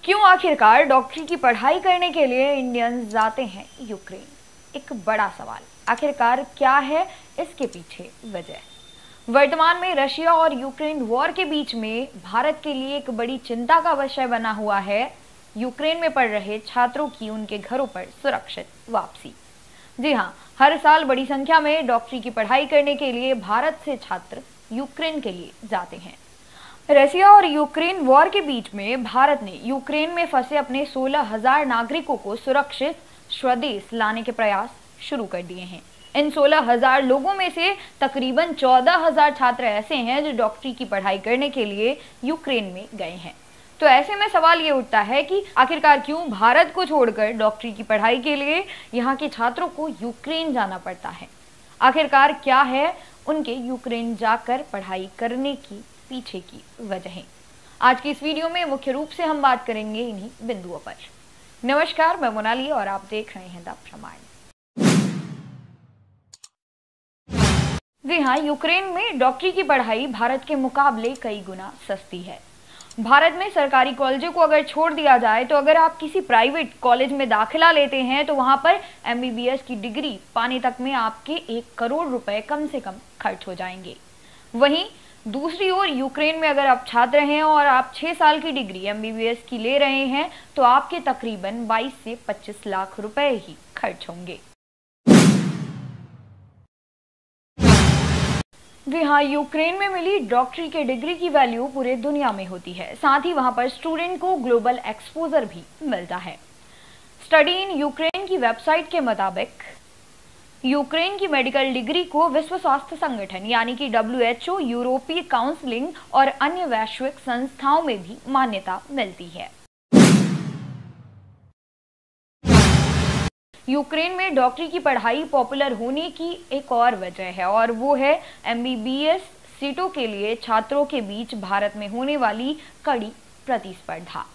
क्यों आखिरकार डॉक्टरी की पढ़ाई करने के लिए इंडियंस जाते हैं यूक्रेन? एक बड़ा सवाल। आखिरकार क्या है इसके पीछे वजह? वर्तमान में रशिया और यूक्रेन वॉर के बीच में भारत के लिए एक बड़ी चिंता का विषय बना हुआ है यूक्रेन में पढ़ रहे छात्रों की उनके घरों पर सुरक्षित वापसी। जी हाँ, हर साल बड़ी संख्या में डॉक्टरी की पढ़ाई करने के लिए भारत से छात्र यूक्रेन के लिए जाते हैं। रशिया और यूक्रेन वॉर के बीच में भारत ने यूक्रेन में फंसे अपने 16,000 नागरिकों को सुरक्षित स्वदेश लाने के प्रयास शुरू कर दिए हैं। इन 16,000 लोगों में से तकरीबन 14,000 छात्र ऐसे हैं जो डॉक्टरी की पढ़ाई करने के लिए यूक्रेन में गए हैं। तो ऐसे में सवाल ये उठता है कि आखिरकार क्यों भारत को छोड़कर डॉक्टरी की पढ़ाई के लिए यहाँ के छात्रों को यूक्रेन जाना पड़ता है? आखिरकार क्या है उनके यूक्रेन जाकर पढ़ाई करने की पीछे की वजहें? आज की इस वीडियो में मुख्य रूप से हम बात करेंगे इन्हीं बिंदुओं पर। नमस्कार, मैं मोनाली और आप देख रहे हैं द प्रमाण। जी हाँ, यूक्रेन में डॉक्टरी की पढ़ाई भारत के मुकाबले कई गुना सस्ती है। भारत में सरकारी कॉलेजों को अगर छोड़ दिया जाए तो अगर आप किसी प्राइवेट कॉलेज में दाखिला लेते हैं तो वहां पर MBBS की डिग्री पाने तक में आपके 1 करोड़ रुपए कम से कम खर्च हो जाएंगे। वहीं दूसरी ओर यूक्रेन में अगर आप छात्र हैं और आप 6 साल की डिग्री MBBS की ले रहे हैं तो आपके तकरीबन 22 से 25 लाख रुपए ही खर्च होंगे। जी हाँ, यूक्रेन में मिली डॉक्टरी के डिग्री की वैल्यू पूरे दुनिया में होती है। साथ ही वहां पर स्टूडेंट को ग्लोबल एक्सपोजर भी मिलता है। स्टडी इन यूक्रेन की वेबसाइट के मुताबिक यूक्रेन की मेडिकल डिग्री को विश्व स्वास्थ्य संगठन यानी कि WHO, यूरोपीय काउंसिलिंग और अन्य वैश्विक संस्थाओं में भी मान्यता मिलती है। यूक्रेन में डॉक्टरी की पढ़ाई पॉपुलर होने की एक और वजह है और वो है MBBS सीटों के लिए छात्रों के बीच भारत में होने वाली कड़ी प्रतिस्पर्धा।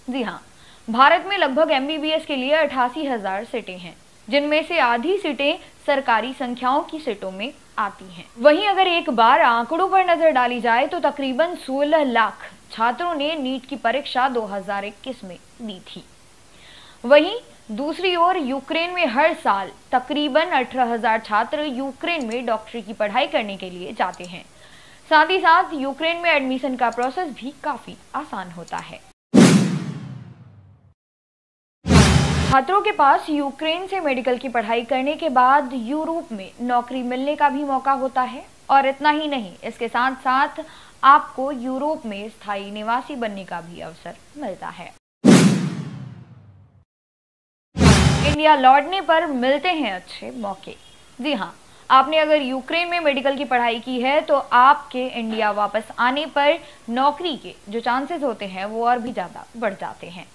जी हाँ, भारत में लगभग MBBS के लिए 88,000 सीटें हैं, जिनमें से आधी सीटें सरकारी संख्याओं की सीटों में आती हैं। वहीं अगर एक बार आंकड़ों पर नजर डाली जाए तो तकरीबन 16 लाख छात्रों ने नीट की परीक्षा 2021 में दी थी। वहीं दूसरी ओर यूक्रेन में हर साल तकरीबन 18,000 छात्र यूक्रेन में डॉक्टरी की पढ़ाई करने के लिए जाते हैं। साथ ही साथ यूक्रेन में एडमिशन का प्रोसेस भी काफी आसान होता है। छात्रों के पास यूक्रेन से मेडिकल की पढ़ाई करने के बाद यूरोप में नौकरी मिलने का भी मौका होता है और इतना ही नहीं, इसके साथ साथ आपको यूरोप में स्थायी निवासी बनने का भी अवसर मिलता है। इंडिया लौटने पर मिलते हैं अच्छे मौके। जी हाँ, आपने अगर यूक्रेन में मेडिकल की पढ़ाई की है तो आपके इंडिया वापस आने पर नौकरी के जो चांसेस होते हैं वो और भी ज्यादा बढ़ जाते हैं।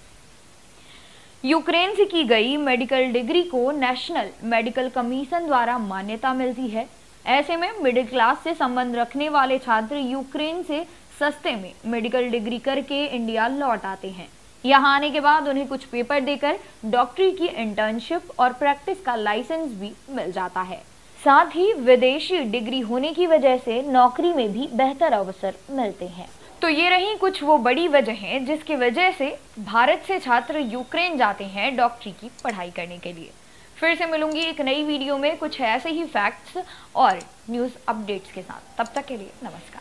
यूक्रेन से की गई मेडिकल डिग्री को नेशनल मेडिकल कमीशन द्वारा मान्यता मिलती है। ऐसे में मिडिल क्लास से संबंध रखने वाले छात्र यूक्रेन से सस्ते में मेडिकल डिग्री करके इंडिया लौट आते हैं। यहाँ आने के बाद उन्हें कुछ पेपर देकर डॉक्टरी की इंटर्नशिप और प्रैक्टिस का लाइसेंस भी मिल जाता है। साथ ही विदेशी डिग्री होने की वजह से नौकरी में भी बेहतर अवसर मिलते हैं। तो ये रही कुछ वो बड़ी वजहें जिसकी वजह से भारत से छात्र यूक्रेन जाते हैं डॉक्टरी की पढ़ाई करने के लिए। फिर से मिलूंगी एक नई वीडियो में कुछ ऐसे ही फैक्ट्स और न्यूज़ अपडेट्स के साथ। तब तक के लिए नमस्कार।